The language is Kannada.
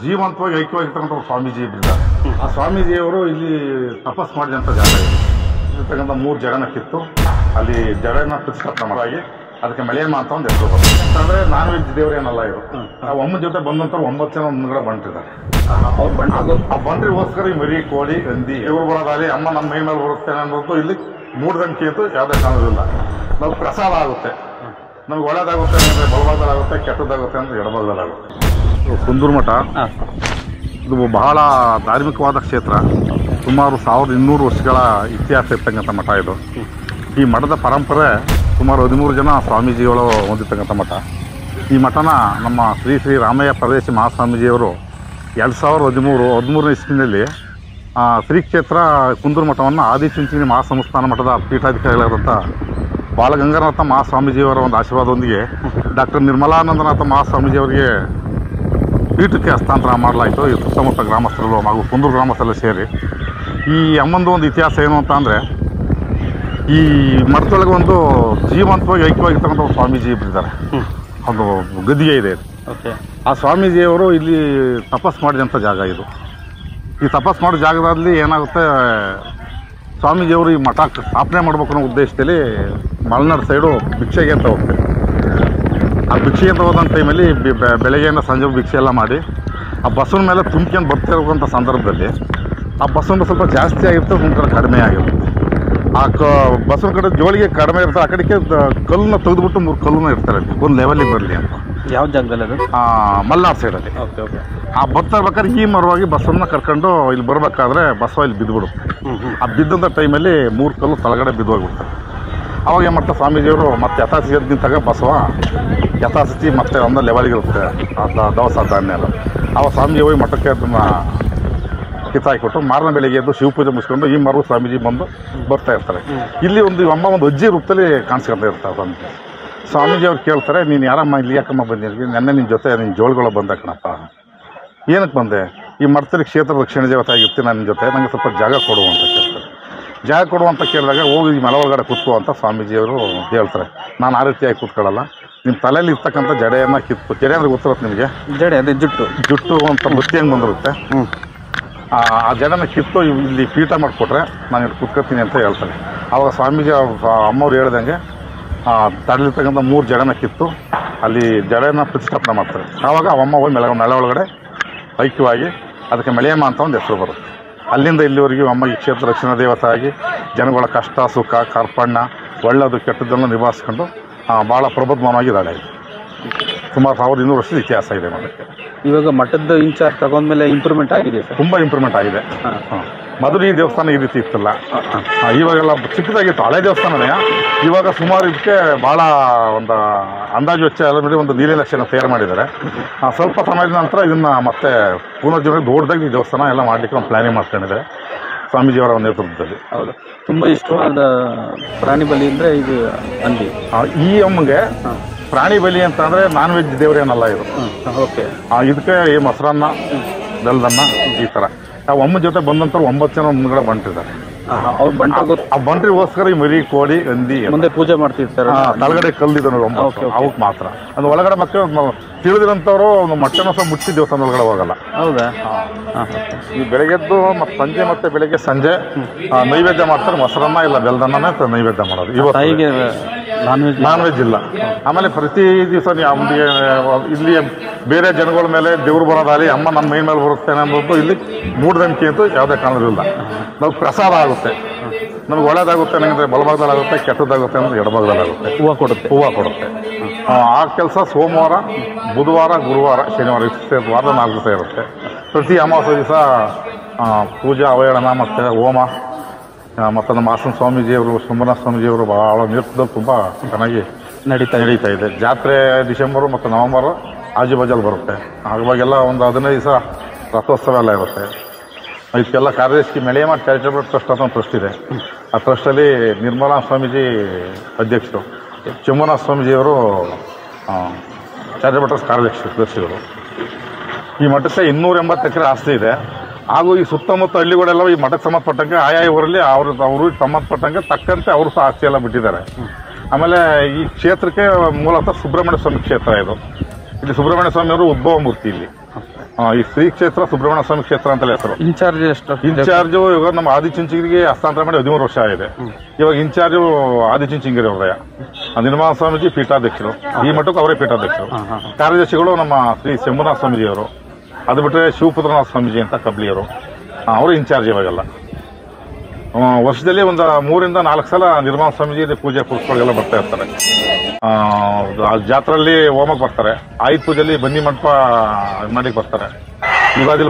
ಜೀವಂತವಾಗಿ ಐಕ್ಯವಾಗಿರ್ತಕ್ಕಂಥ ಸ್ವಾಮೀಜಿ ಇದ್ದಾರೆ. ಆ ಸ್ವಾಮೀಜಿಯವರು ಇಲ್ಲಿ ತಪಸ್ ಮಾಡಿದಂಥ ಜಾಗ ಇರ್ತಕ್ಕಂಥ 3 ಜಡನ ಕಿತ್ತು ಅಲ್ಲಿ ಜಡನ ಪ್ರತಿಷ್ಠಾಪನೆ ಮಾಡಿ ಅದಕ್ಕೆ ಮಳೆಯಮ್ಮ ಅಂತ ಒಂದು ಹೆಸರು ಬರ್ತದೆ. ಅಂತಂದ್ರೆ ನಾನ್ ವೆಜ್ ದೇವರೇನಲ್ಲ ಇವರು. ಆ ಒಮ್ಮನ ಜೊತೆ ಬಂದಂತ 9 ಜನ ಮುಂದ್ಗಡೆ ಬಂಟಿದ್ದಾರೆ. ಆ ಬಂಟ್ರಿಗೋಸ್ಕರ ಈ ಮರಿ ಕೋಳಿ ಹಂದಿ ಇವರು ಬರೋದಾಗಲಿ ಅಮ್ಮ ನಮ್ಮ ಮೈ ಮೇಲೆ ಬರುತ್ತೆ ಅನ್ನೋದು ಇಲ್ಲಿ ಮೂಢನಂಬಿಕೆ ಅಂತೂ ಯಾವುದೇ ಕಾರಣವಿಲ್ಲ. ನಾವು ಪ್ರಸಾದ ಆಗುತ್ತೆ, ನಮ್ಗೆ ಒಳ್ಳೇದಾಗುತ್ತೆ ಅಂದರೆ ಬಲಭಾಗದಲ್ಲಾಗುತ್ತೆ, ಕೆಟ್ಟದಾಗುತ್ತೆ ಅಂದರೆ ಎಡಭಾಗದಲ್ಲಾಗುತ್ತೆ. ಕುಂದೂರು ಮಠ ಇದು ಬಹಳ ಧಾರ್ಮಿಕವಾದ ಕ್ಷೇತ್ರ. ಸುಮಾರು 1200 ವರ್ಷಗಳ ಇತಿಹಾಸ ಇರ್ತಕ್ಕಂಥ ಮಠ ಇದು. ಈ ಮಠದ ಪರಂಪರೆ ಸುಮಾರು 13 ಜನ ಸ್ವಾಮೀಜಿಗಳು ಹೊಂದಿರ್ತಕ್ಕಂಥ ಮಠ. ಈ ಮಠನ ನಮ್ಮ ಶ್ರೀ ಶ್ರೀ ರಾಮಯ್ಯ ಪರದೇಶಿ ಮಹಾಸ್ವಾಮೀಜಿಯವರು 2013ನೇ ಇಸ್ವಿನಲ್ಲಿ ಶ್ರೀ ಕ್ಷೇತ್ರ ಕುಂದೂರು ಮಠವನ್ನು ಆದಿಚುಂಚನಗಿರಿ ಮಹಾಸಂಸ್ಥಾನ ಮಠದ ಪೀಠಾಧಿಕಾರಿಗಳಾದಂಥ ಬಾಲಗಂಗಾಧರನಾಥ ಮಹಾಸ್ವಾಮೀಜಿಯವರ ಒಂದು ಆಶೀರ್ವಾದದೊಂದಿಗೆ ಡಾಕ್ಟರ್ ನಿರ್ಮಲಾನಂದನಾಥ ಮಹಾಸ್ವಾಮೀಜಿಯವರಿಗೆ ಪೀಠಕ್ಕೆ ಹಸ್ತಾಂತರ ಮಾಡಲಾಯಿತು. ಈ ಸುತ್ತಮುತ್ತ ಗ್ರಾಮಸ್ಥರು ಹಾಗೂ ಕುಂದೂರು ಗ್ರಾಮಸ್ಥರೆಲ್ಲ ಸೇರಿ. ಈ ಅಮ್ಮಂದು ಒಂದು ಇತಿಹಾಸ ಏನು ಅಂತ ಅಂದರೆ, ಈ ಮಠದೊಳಗೆ ಒಂದು ಜೀವಂತವಾಗಿ ಐಕ್ಯವಾಗಿರ್ತಕ್ಕಂಥ ಸ್ವಾಮೀಜಿ ಇದ್ದಾರೆ. ಒಂದು ಗದ್ದಿಗೆ ಇದೆ. ಆ ಸ್ವಾಮೀಜಿಯವರು ಇಲ್ಲಿ ತಪಸ್ ಮಾಡಿದಂಥ ಜಾಗ ಇದು. ಈ ತಪಸ್ ಮಾಡೋ ಜಾಗದಲ್ಲಿ ಏನಾಗುತ್ತೆ, ಸ್ವಾಮೀಜಿಯವರು ಈ ಮಠ ಸ್ಥಾಪನೆ ಮಾಡಬೇಕು ಅನ್ನೋ ಉದ್ದೇಶದಲ್ಲಿ ಮಲೆನಾಡು ಸೈಡು ಭಿಕ್ಷೆಗೆ ಅಂತ ಹೋಗ್ತಾರೆ. ಆ ಭಿಕ್ಷೆಗೆ ಅಂತ ಹೋದಂಥ ಟೈಮಲ್ಲಿ ಬೆಳಗ್ಗೆಯಿಂದ ಸಂಜೆ ಭಿಕ್ಷೆ ಎಲ್ಲ ಮಾಡಿ ಆ ಬಸ್ಸಿನ ಮೇಲೆ ತುಂಬ್ಕೊಂಡು ಬರ್ತಿರೋಂಥ ಸಂದರ್ಭದಲ್ಲಿ ಆ ಬಸ್ಸನ್ನು ಸ್ವಲ್ಪ ಜಾಸ್ತಿ ಆಗಿರ್ತದೆ, ಒಂದು ಕಡೆ ಕಡಿಮೆ ಆಗಿರುತ್ತೆ. ಆ ಬಸ್ಸಿನ ಕಡೆ ಜೋಳಿಗೆ ಕಡಿಮೆ ಇರ್ತದೆ, ಆ ಕಡೆಗೆ ಕಲ್ಲನ್ನ ತೆಗೆದುಬಿಟ್ಟು 3 ಕಲ್ಲನ್ನು ಇರ್ತಾರೆ ಒಂದು ಲೆವೆಲಿಗೆ ಬರಲಿ ಅಂತ. ಯಾವ ಜಾಗದಲ್ಲಿ ಅದು? ಮಲೆನಾಡು ಸೈಡಲ್ಲಿ. ಆ ಬರ್ತಾ ಇರ್ಬೇಕಾದ್ರೆ ಈ ಮರವಾಗಿ ಬಸ್ಸನ್ನು ಕರ್ಕೊಂಡು ಇಲ್ಲಿ ಬರಬೇಕಾದ್ರೆ ಬಸ್ಸ ಇಲ್ಲಿ ಬಿದ್ದುಬಿಡುತ್ತೆ. ಆ ಬಿದ್ದಂಥ ಟೈಮಲ್ಲಿ 3 ಕಲ್ಲು ತಳಗಡೆ ಬಿದ್ದೋಗ್ಬಿಡ್ತಾರೆ. ಅವಾಗ ಏನು ಮಾಡ್ತಾರೆ ಸ್ವಾಮೀಜಿಯವರು ಮತ್ತೆ ಯಥಾಸ್ಥಿತಿ ನಿಂತಾಗ ಬಸವ ಯಥಾಸ್ಥಿತಿ ಮತ್ತೆ ಒಂದು ಲೆವೆಲ್ಗಿರುತ್ತೆ ದವಸ ಧಾನ್ಯ ಎಲ್ಲ. ಅವಾಗ ಸ್ವಾಮೀಜಿ ಹೋಗಿ ಮಠಕ್ಕೆ ಅದನ್ನು ಕಿತ್ತಾಕಿಬಿಟ್ಟು ಮಾರನೇ ಬೆಳಿಗ್ಗೆ ಎದ್ದು ಶಿವಪೂಜೆ ಮುಗಿಸ್ಕೊಂಡು ಈ ಮರು ಸ್ವಾಮೀಜಿ ಬಂದು ಬರ್ತಾ ಇರ್ತಾರೆ. ಇಲ್ಲಿ ಒಂದು ಅಮ್ಮ ಒಂದು ಅಜ್ಜಿ ರೂಪದಲ್ಲಿ ಕಾಣಿಸ್ಕೊಳ್ತಾ ಇರ್ತಾರೆ ಸ್ವಾಮೀಜಿ. ಸ್ವಾಮೀಜಿ ಅವ್ರು ಕೇಳ್ತಾರೆ, ನೀನು ಯಾರಮ್ಮ ಇಲ್ಲಿ ಯಾಕಮ್ಮ ಬಂದಿರಿ? ನೆನ್ನೆ ನಿನ್ನ ಜೊತೆ ನಿನ್ನ ಜೋಳುಗಳು ಬಂದ ಕಣಪ್ಪ. ಏನಕ್ಕೆ ಬಂದೆ? ಈ ಮಠದಲ್ಲಿ ಕ್ಷೇತ್ರ ರಕ್ಷಣೆ ದೇವತೆ ಆಗಿರ್ತೀನಿ ನನ್ನ ಜೊತೆ, ನನಗೆ ಸ್ವಲ್ಪ ಜಾಗ ಕೊಡು ಅಂತ ಕೇಳ್ತಾರೆ. ಜಾಗ ಕೊಡುವಂತ ಕೇಳಿದಾಗ ಹೋಗಿ ಈ ಮಲೆ ಒಳಗಡೆ ಕೂತ್ಕೋ ಅಂತ ಸ್ವಾಮೀಜಿಯವರು ಹೇಳ್ತಾರೆ. ನಾನು ಆ ರೀತಿಯಾಗಿ ಕೂತ್ಕೊಳ್ಳಲ್ಲ, ನಿಮ್ಮ ತಲೆಯಲ್ಲಿ ಇರ್ತಕ್ಕಂಥ ಜಡೆಯನ್ನು ಕಿತ್ತು, ಜಡೆ ಅಂದರೆ ಗೊತ್ತಿರುತ್ತೆ ನಿಮಗೆ? ಜಡೆ ಅದೇ ಜುಟ್ಟು ಅಂತ ಬುತ್ತಿ ಹಂಗೆ ಬಂದಿರುತ್ತೆ. ಆ ಜಡನ ಕಿತ್ತು ಇಲ್ಲಿ ಪೀಠ ಮಾಡಿಕೊಟ್ರೆ ನಾನು ಇಲ್ಲಿ ಕೂತ್ಕೊತೀನಿ ಅಂತ ಹೇಳ್ತಾರೆ. ಆವಾಗ ಸ್ವಾಮೀಜಿ ಅಮ್ಮವ್ರು ಹೇಳ್ದಂಗೆ ತಡಲಿರ್ತಕ್ಕಂಥ 3 ಜಡನ ಕಿತ್ತು ಅಲ್ಲಿ ಜಡೆನ ಪ್ರತಿಷ್ಠಾಪನೆ ಮಾಡ್ತಾರೆ. ಆವಾಗ ಅಮ್ಮ ಹೋಗಿ ಮಳೆ ಒಳಗಡೆ ಐಕ್ಯವಾಗಿ ಅದಕ್ಕೆ ಮಳೆಯಮ್ಮ ಅಂತ ಒಂದು ಹೆಸರು ಬರುತ್ತೆ. ಅಲ್ಲಿಂದ ಇಲ್ಲಿವರೆಗೂ ಅಮ್ಮ ಈ ಕ್ಷೇತ್ರ ರಕ್ಷಣಾ ದೇವತೆ ಆಗಿ ಜನಗಳ ಕಷ್ಟ ಸುಖ ಕಾರ್ಪಣ್ಯ ಒಳ್ಳೆಯದು ಕೆಟ್ಟದ್ದನ್ನು ನಿಭಾಯಿಸ್ಕೊಂಡು ಭಾಳ ಪ್ರಬುದ್ಧವಾಗಿದ್ದಾಳೆ. ಸುಮಾರು 1200 ವರ್ಷದ ಇತಿಹಾಸ ಇದೆ ಮಠಕ್ಕೆ. ಇವಾಗ ಮಠದ ಇನ್ಚಾರ್ಜ್ ತಗೊಂಡ್ಮೇಲೆ ಇಂಪ್ರೂವ್ಮೆಂಟ್ ಆಗಿದೆ, ತುಂಬ ಇಂಪ್ರೂವ್ಮೆಂಟ್ ಆಗಿದೆ. ಮೊದಲು ಈ ದೇವಸ್ಥಾನ ಈ ರೀತಿ ಇತ್ತಿಲ್ಲ, ಇವಾಗೆಲ್ಲ ಚಿಕ್ಕದಾಗಿತ್ತು ಹಳೆ ದೇವಸ್ಥಾನನೇ. ಇವಾಗ ಸುಮಾರು ಇದಕ್ಕೆ ಭಾಳ ಒಂದು ಅಂದಾಜು ವೆಚ್ಚ ಎಲ್ಲ ನೋಡಿ ಒಂದು ನೀಲಿನಕ್ಷೆನ ತಯಾರು ಮಾಡಿದ್ದಾರೆ. ಸ್ವಲ್ಪ ಸಮಯದ ನಂತರ ಇದನ್ನು ಮತ್ತೆ ಪುನರ್ಜೀವನ ದೊಡ್ಡದಾಗಿ ಈ ದೇವಸ್ಥಾನ ಎಲ್ಲ ಮಾಡಲಿಕ್ಕೆ ಒಂದು ಪ್ಲ್ಯಾನಿಂಗ್ ಮಾಡ್ಕೊಂಡಿದ್ದಾರೆ ಸ್ವಾಮೀಜಿಯವರ ನೇತೃತ್ವದಲ್ಲಿ. ಹೌದು, ತುಂಬ ಇಷ್ಟವಾದ ಪ್ರಾಣಿ ಬಲಿ ಅಂದರೆ ಇದು ಹಂದಿ. ಈ ಅಮ್ಮಗೆ ಪ್ರಾಣಿ ಬಲಿ ಅಂತ ಅಂದರೆ ನಾನ್ ವೆಜ್ ದೇವರೇನಲ್ಲ ಇದು. ಓಕೆ. ಇದಕ್ಕೆ ಈ ಮೊಸರನ್ನ ಬೆಲ್ಲದನ್ನ ಈ ಥರ ಆ ಅಮ್ಮನ ಜೊತೆ ಬಂದಂಥವ್ರು 9 ಜನ ಮುಂದ್ಗಡೆ ಬಂಟಿದ್ದಾರೆ. ಆ ಬಂಟ್ರಿಗೋಸ್ಕರ ಈ ಮರಿ ಕೋಳಿ ಹಂದಿ ಮುಂದೆ ಪೂಜೆ ಮಾಡ್ತಿರ್ತಾರೆ. ತಳಗಡೆ ಕಲ್ಲಿದೆ ನೋಡಿ ಅವಕ್ಕೆ ಮಾತ್ರ. ಅದು ಒಳಗಡೆ ಮತ್ತೆ ತಿಳಿದಿರೋಂಥವ್ರು ಒಂದು ಮಟ್ಟನ ಸಹ ಮುಚ್ಚಿ ದೇವಸ್ಥಾನ ಒಳಗಡೆ ಹೋಗಲ್ಲ. ಹೌದಾ? ಈ ಬೆಳಗ್ಗೆದ್ದು ಮತ್ತು ಸಂಜೆ ಮತ್ತೆ ಬೆಳಗ್ಗೆ ಸಂಜೆ ನೈವೇದ್ಯ ಮಾಡ್ತಾರೆ. ಮೊಸರನ್ನ ಇಲ್ಲ ಬೆಲ್ಲದನ್ನೇ ನೈವೇದ್ಯ ಮಾಡೋದು. ಇವತ್ತು ನಾನ್ ವೆಜ್ ಇಲ್ಲ. ಆಮೇಲೆ ಪ್ರತಿ ದಿವಸ ಇಲ್ಲಿ ಬೇರೆ ಜನಗಳ ಮೇಲೆ ದೇವ್ರು ಬರೋದಾಗಲಿ ಅಮ್ಮ ನಮ್ಮ ಮೈ ಮೇಲೆ ಬರುತ್ತೆ ಅನ್ನೋದು ಇಲ್ಲಿ ಮೂಢನಂಬಿಕೆ ಅಂತೂ ಯಾವುದೇ ಕಾರಣವಿಲ್ಲ. ನಾವು ಪ್ರಸಾದ ಆಗುತ್ತೆ, ನಮ್ಗೆ ಒಳ್ಳೇದಾಗುತ್ತೆ ನನಗೆ ಬಲಭಾಗದಲ್ಲಾಗುತ್ತೆ, ಕೆಟ್ಟದಾಗುತ್ತೆ ಅಂದರೆ ಎಡಭಾಗದಲ್ಲಾಗುತ್ತೆ. ಹೂವು ಕೊಡುತ್ತೆ. ಆ ಕೆಲಸ ಸೋಮವಾರ, ಬುಧವಾರ, ಗುರುವಾರ, ಶನಿವಾರ ವಾರದ 4 ದಿವಸ ಇರುತ್ತೆ. ಪ್ರತಿ ಅಮಾವಾಸ್ಯೆ ದಿವಸ ಪೂಜೆ ಅವಹೇಳನ ಮತ್ತು ಹೋಮ ಮತ್ತು ನಮ್ಮ ಹಾಸನ ಸ್ವಾಮೀಜಿಯವರು ಶಂಭುನಾಥ ಸ್ವಾಮೀಜಿಯವರು ಭಾಳ ನೇತೃತ್ವದಲ್ಲಿ ತುಂಬ ಚೆನ್ನಾಗಿ ನಡೀತಾ ಇದೆ. ಜಾತ್ರೆ ಡಿಸೆಂಬರು ಮತ್ತು ನವಂಬರು ಆಜುಬಾಜಲ್ಲಿ ಬರುತ್ತೆ. ಅವಾಗೆಲ್ಲ ಒಂದು 15 ದಿವಸ ರಥೋತ್ಸವ ಎಲ್ಲ ಇರುತ್ತೆ. ಇದಕ್ಕೆಲ್ಲ ಕಾರ್ಯದರ್ಶಿ ಮಳೆಯಮ್ಮ ಚಾರಿಟಬಲ್ ಟ್ರಸ್ಟ್ ಅಂತ ಒಂದು ಟ್ರಸ್ಟ್ ಇದೆ. ಆ ಟ್ರಸ್ಟಲ್ಲಿ ನಿರ್ಮಲಾ ಸ್ವಾಮೀಜಿ ಅಧ್ಯಕ್ಷರು, ಶಂಭುನಾಥ ಸ್ವಾಮೀಜಿಯವರು ಚಾರಿಟಬಲ್ ಟ್ರಸ್ಟ್ ಕಾರ್ಯದರ್ಶಿಗಳು. ಈ ಮಠಕ್ಕೆ 280 ಎಕರೆ ಆಸ್ತಿ ಇದೆ. ಹಾಗೂ ಈ ಸುತ್ತಮುತ್ತ ಹಳ್ಳಿಗಳೆಲ್ಲ ಈ ಮಠಕ್ಕೆ ಸಂಬಂಧಪಟ್ಟಂಗೆ ಆಯಾ ಊರಲ್ಲಿ ಅವರು ಸಂಬಂಧಪಟ್ಟಂಗೆ ತಕ್ಕಂತೆ ಅವರು ಸಹ ಆಸ್ತಿ ಎಲ್ಲ ಬಿಟ್ಟಿದ್ದಾರೆ. ಆಮೇಲೆ ಈ ಕ್ಷೇತ್ರಕ್ಕೆ ಮೂಲತಃ ಸುಬ್ರಹ್ಮಣ್ಯ ಸ್ವಾಮಿ ಕ್ಷೇತ್ರ ಇದು. ಇಲ್ಲಿ ಸುಬ್ರಹ್ಮಣ್ಯ ಸ್ವಾಮಿಯವರು ಉದ್ಭವ ಮೂರ್ತಿ ಇಲ್ಲಿ. ಈ ಶ್ರೀ ಕ್ಷೇತ್ರ ಸುಬ್ರಹ್ಮಣ್ಯ ಸ್ವಾಮಿ ಕ್ಷೇತ್ರ ಅಂತಲೇ ಹೆಸರು. ಇನ್ಚಾರ್ಜ್ ಎಷ್ಟು? ಇನ್ಚಾರ್ಜು ಇವಾಗ ನಮ್ಮ ಆದಿಚುಂಚನಗಿರಿಗೆ ಹಸ್ತಾಂತರ ಮಾಡಿ 13 ವರ್ಷ ಆಗಿದೆ. ಇವಾಗ ಇನ್ಚಾರ್ಜು ಆದಿಚುಂಚನಗಿರಿ ಅವರಯ್ಯ. ನಿರ್ಮಲ ಸ್ವಾಮೀಜಿ ಪೀಠಾಧ್ಯಕ್ಷರು, ಈ ಮಟ್ಟಕ್ಕೆ ಅವರೇ ಪೀಠಾಧ್ಯಕ್ಷರು. ಕಾರ್ಯದರ್ಶಿಗಳು ನಮ್ಮ ಶ್ರೀ ಶಂಭುನಾಥ ಸ್ವಾಮೀಜಿಯವರು. ಅದು ಬಿಟ್ಟರೆ ಶಿವಪುತ್ರನಾಥ ಸ್ವಾಮೀಜಿ ಅಂತ ಕಬ್ಲಿಯವರು, ಅವರು ಇನ್ಚಾರ್ಜ್ ಇವಾಗೆಲ್ಲ. ವರ್ಷದಲ್ಲಿ ಒಂದು 3 ರಿಂದ 4 ಸಲ ನಿರ್ಮಲ ಸ್ವಾಮೀಜಿ ಪೂಜೆ ಪುರಸ್ಕಾರಗೆಲ್ಲ ಬರ್ತಾ ಇರ್ತಾರೆ. ಜಾತ್ರೆಯಲ್ಲಿ ಹೋಮಕ್ಕೆ ಬರ್ತಾರೆ, ಆಯುಧ ಪೂಜೆಯಲ್ಲಿ ಬನ್ನಿ ಮಂಟಪ ಮಾಡ್ಲಿಕ್ಕೆ ಬರ್ತಾರೆ. ಯುಗಾದಿ